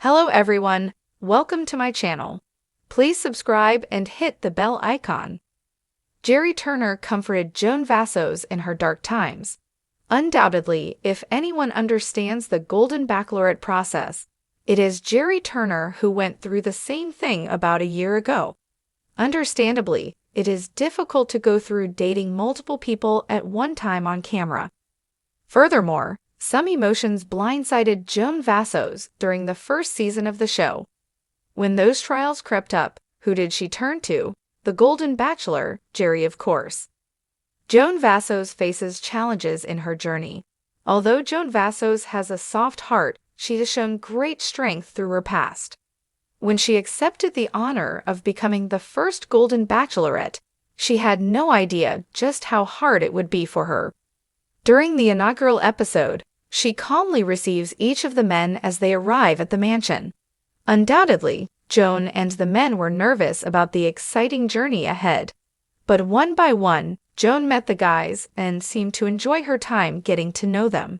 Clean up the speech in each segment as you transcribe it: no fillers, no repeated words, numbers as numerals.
Hello everyone, welcome to my channel. Please subscribe and hit the bell icon. Gerry Turner comforted Joan Vassos in her dark times. Undoubtedly, if anyone understands the Golden Bachelorette process, it is Gerry Turner, who went through the same thing about a year ago. Understandably, it is difficult to go through dating multiple people at one time on camera. Furthermore, some emotions blindsided Joan Vassos during the first season of the show. When those trials crept up, who did she turn to? The Golden Bachelor, Gerry, of course. Joan Vassos faces challenges in her journey. Although Joan Vassos has a soft heart, she has shown great strength through her past. When she accepted the honor of becoming the first Golden Bachelorette, she had no idea just how hard it would be for her. During the inaugural episode, she calmly receives each of the men as they arrive at the mansion. Undoubtedly, Joan and the men were nervous about the exciting journey ahead. But one by one, Joan met the guys and seemed to enjoy her time getting to know them.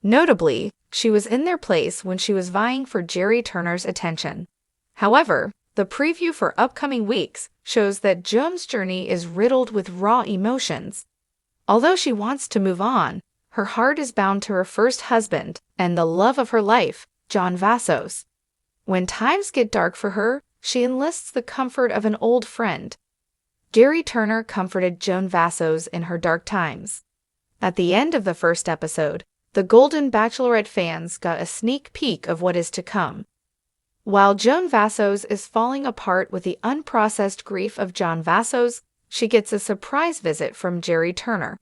Notably, she was in their place when she was vying for Gerry Turner's attention. However, the preview for upcoming weeks shows that Joan's journey is riddled with raw emotions. Although she wants to move on, her heart is bound to her first husband and the love of her life, Joan Vassos. When times get dark for her, she enlists the comfort of an old friend. Gerry Turner comforted Joan Vassos in her dark times. At the end of the first episode, the Golden Bachelorette fans got a sneak peek of what is to come. While Joan Vassos is falling apart with the unprocessed grief of Joan Vassos, she gets a surprise visit from Gerry Turner.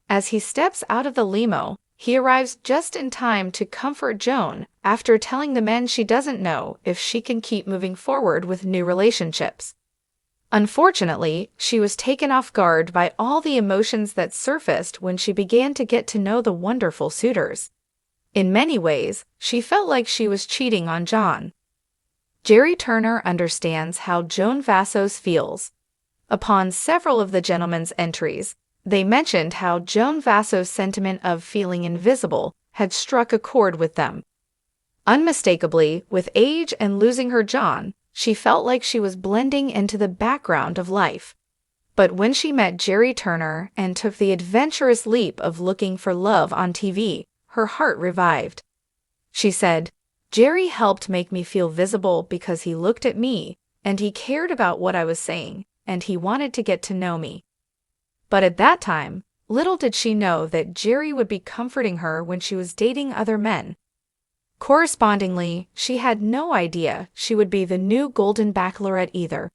As he steps out of the limo, he arrives just in time to comfort Joan after telling the men she doesn't know if she can keep moving forward with new relationships. Unfortunately, she was taken off guard by all the emotions that surfaced when she began to get to know the wonderful suitors. In many ways, she felt like she was cheating on Joan. Gerry Turner understands how Joan Vassos feels. Upon several of the gentlemen's entries, they mentioned how Joan Vassos' sentiment of feeling invisible had struck a chord with them. Unmistakably, with age and losing her John, she felt like she was blending into the background of life. But when she met Gerry Turner and took the adventurous leap of looking for love on TV, her heart revived. She said, "Gerry helped make me feel visible because he looked at me, and he cared about what I was saying, and he wanted to get to know me." But at that time, little did she know that Gerry would be comforting her when she was dating other men. Correspondingly, she had no idea she would be the new Golden Bachelorette either.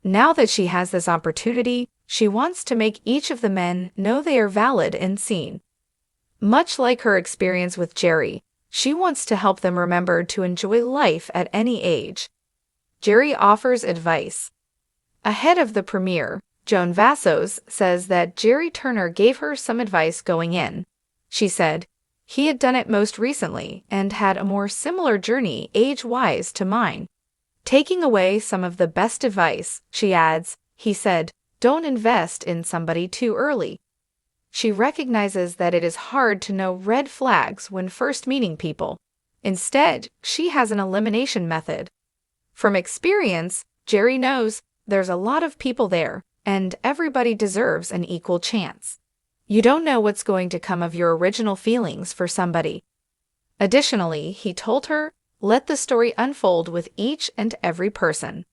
Now that she has this opportunity, she wants to make each of the men know they are valid and seen. Much like her experience with Gerry, she wants to help them remember to enjoy life at any age. Gerry offers advice. Ahead of the premiere, Joan Vassos says that Gerry Turner gave her some advice going in. She said, "He had done it most recently and had a more similar journey age-wise to mine." Taking away some of the best advice, she adds, "He said, don't invest in somebody too early." She recognizes that it is hard to know red flags when first meeting people. Instead, she has an elimination method. From experience, Gerry knows there's a lot of people there, and everybody deserves an equal chance. You don't know what's going to come of your original feelings for somebody. Additionally, he told her, let the story unfold with each and every person.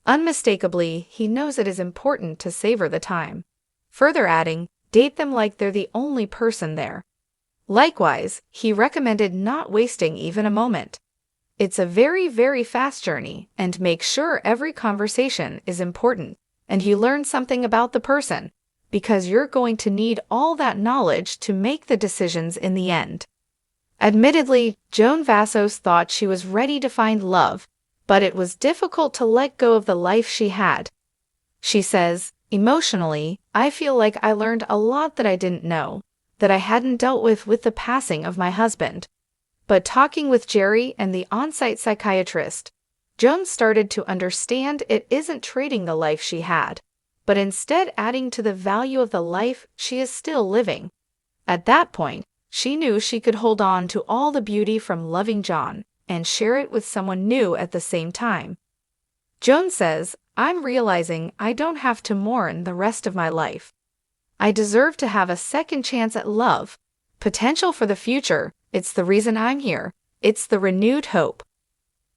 Unmistakably, he knows it is important to savor the time. Further adding, date them like they're the only person there. Likewise, he recommended not wasting even a moment. It's a very, very fast journey, and make sure every conversation is important, and you learn something about the person, because you're going to need all that knowledge to make the decisions in the end. Admittedly, Joan Vassos thought she was ready to find love, but it was difficult to let go of the life she had. She says, "Emotionally, I feel like I learned a lot that I didn't know, that I hadn't dealt with the passing of my husband. But talking with Gerry and the on-site psychiatrist, Joan started to understand it isn't trading the life she had, but instead adding to the value of the life she is still living. At that point, she knew she could hold on to all the beauty from loving John and share it with someone new at the same time. Joan says, "I'm realizing I don't have to mourn the rest of my life. I deserve to have a second chance at love, potential for the future. It's the reason I'm here. It's the renewed hope."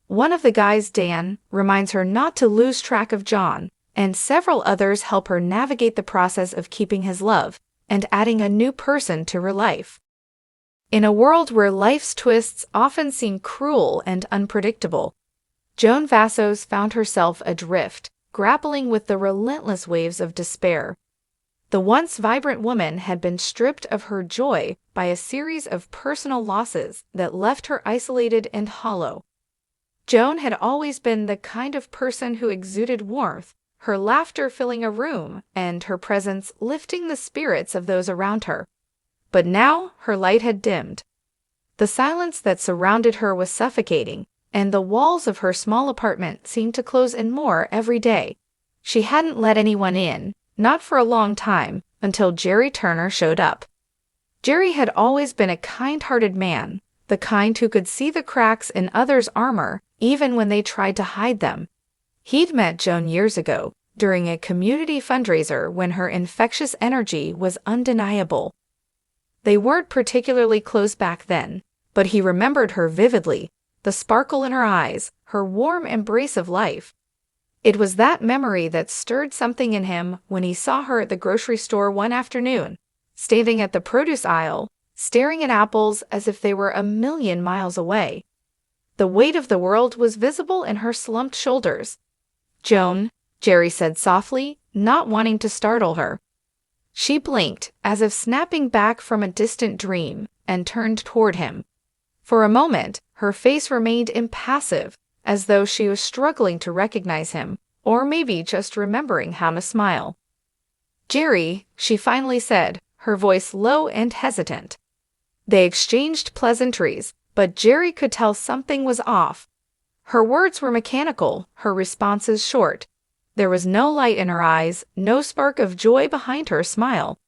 One of the guys, Dan, reminds her not to lose track of John, and several others help her navigate the process of keeping his love and adding a new person to her life. In a world where life's twists often seem cruel and unpredictable, Joan Vassos found herself adrift, grappling with the relentless waves of despair. The once vibrant woman had been stripped of her joy by a series of personal losses that left her isolated and hollow. Joan had always been the kind of person who exuded warmth, her laughter filling a room and her presence lifting the spirits of those around her. But now her light had dimmed. The silence that surrounded her was suffocating, and the walls of her small apartment seemed to close in more every day. She hadn't let anyone in, not for a long time, until Gerry Turner showed up. Gerry had always been a kind-hearted man, the kind who could see the cracks in others' armor, even when they tried to hide them. He'd met Joan years ago, during a community fundraiser when her infectious energy was undeniable. They weren't particularly close back then, but he remembered her vividly, the sparkle in her eyes, her warm embrace of life. It was that memory that stirred something in him when he saw her at the grocery store one afternoon, standing at the produce aisle, staring at apples as if they were a million miles away. The weight of the world was visible in her slumped shoulders. "Joan," Gerry said softly, not wanting to startle her. She blinked, as if snapping back from a distant dream, and turned toward him. For a moment, her face remained impassive, as though she was struggling to recognize him, or maybe just remembering how to smile. "Gerry," she finally said, her voice low and hesitant. They exchanged pleasantries, but Gerry could tell something was off. Her words were mechanical, her responses short. There was no light in her eyes, no spark of joy behind her smile.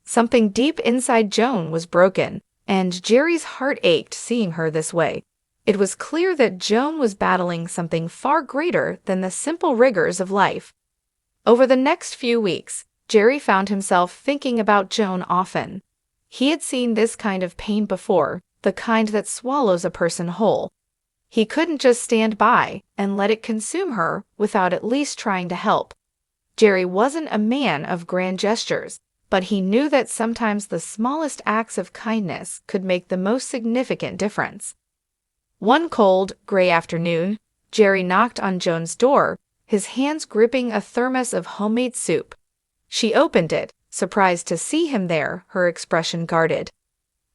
Something deep inside Joan was broken, and Gerry's heart ached seeing her this way. It was clear that Joan was battling something far greater than the simple rigors of life. Over the next few weeks, Gerry found himself thinking about Joan often. He had seen this kind of pain before, the kind that swallows a person whole. He couldn't just stand by and let it consume her without at least trying to help. Gerry wasn't a man of grand gestures, but he knew that sometimes the smallest acts of kindness could make the most significant difference. One cold, gray afternoon, Gerry knocked on Joan's door, his hands gripping a thermos of homemade soup. She opened it, surprised to see him there, her expression guarded.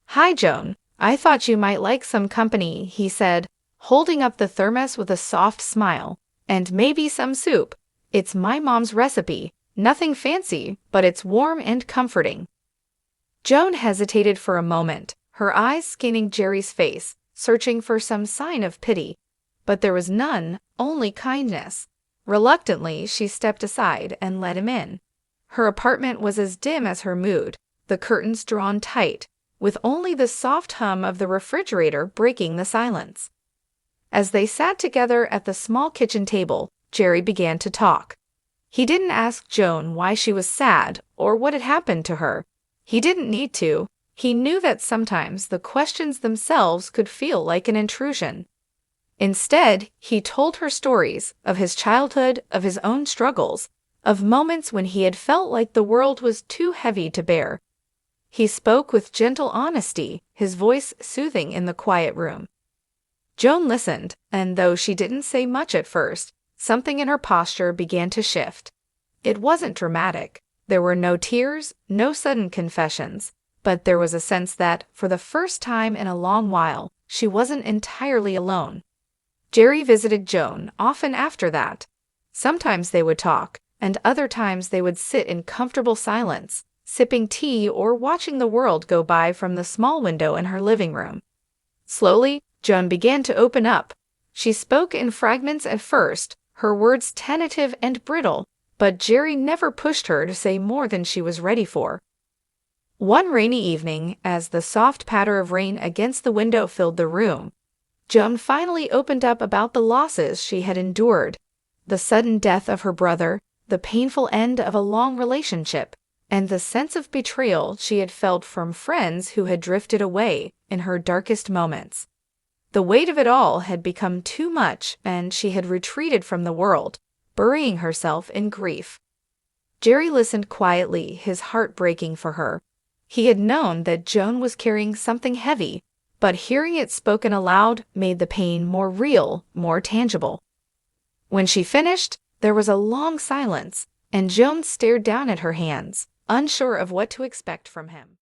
"Hi, Joan. I thought you might like some company," he said, holding up the thermos with a soft smile. "And maybe some soup. It's my mom's recipe. Nothing fancy, but it's warm and comforting." Joan hesitated for a moment, her eyes scanning Gerry's face, searching for some sign of pity. But there was none, only kindness. Reluctantly, she stepped aside and let him in. Her apartment was as dim as her mood, the curtains drawn tight, with only the soft hum of the refrigerator breaking the silence. As they sat together at the small kitchen table, Gerry began to talk. He didn't ask Joan why she was sad or what had happened to her. He didn't need to. He knew that sometimes the questions themselves could feel like an intrusion. Instead, he told her stories of his childhood, of his own struggles, of moments when he had felt like the world was too heavy to bear. He spoke with gentle honesty, his voice soothing in the quiet room. Joan listened, and though she didn't say much at first, something in her posture began to shift. It wasn't dramatic. There were no tears, no sudden confessions, but there was a sense that, for the first time in a long while, she wasn't entirely alone. Gerry visited Joan often after that. Sometimes they would talk, and other times they would sit in comfortable silence, sipping tea or watching the world go by from the small window in her living room. Slowly, Joan began to open up. She spoke in fragments at first, her words tentative and brittle, but Gerry never pushed her to say more than she was ready for. One rainy evening, as the soft patter of rain against the window filled the room, Joan finally opened up about the losses she had endured: the sudden death of her brother, the painful end of a long relationship, and the sense of betrayal she had felt from friends who had drifted away in her darkest moments. The weight of it all had become too much, and she had retreated from the world, burying herself in grief. Gerry listened quietly, his heart breaking for her. He had known that Joan was carrying something heavy, but hearing it spoken aloud made the pain more real, more tangible. When she finished, there was a long silence, and Joan stared down at her hands, unsure of what to expect from him.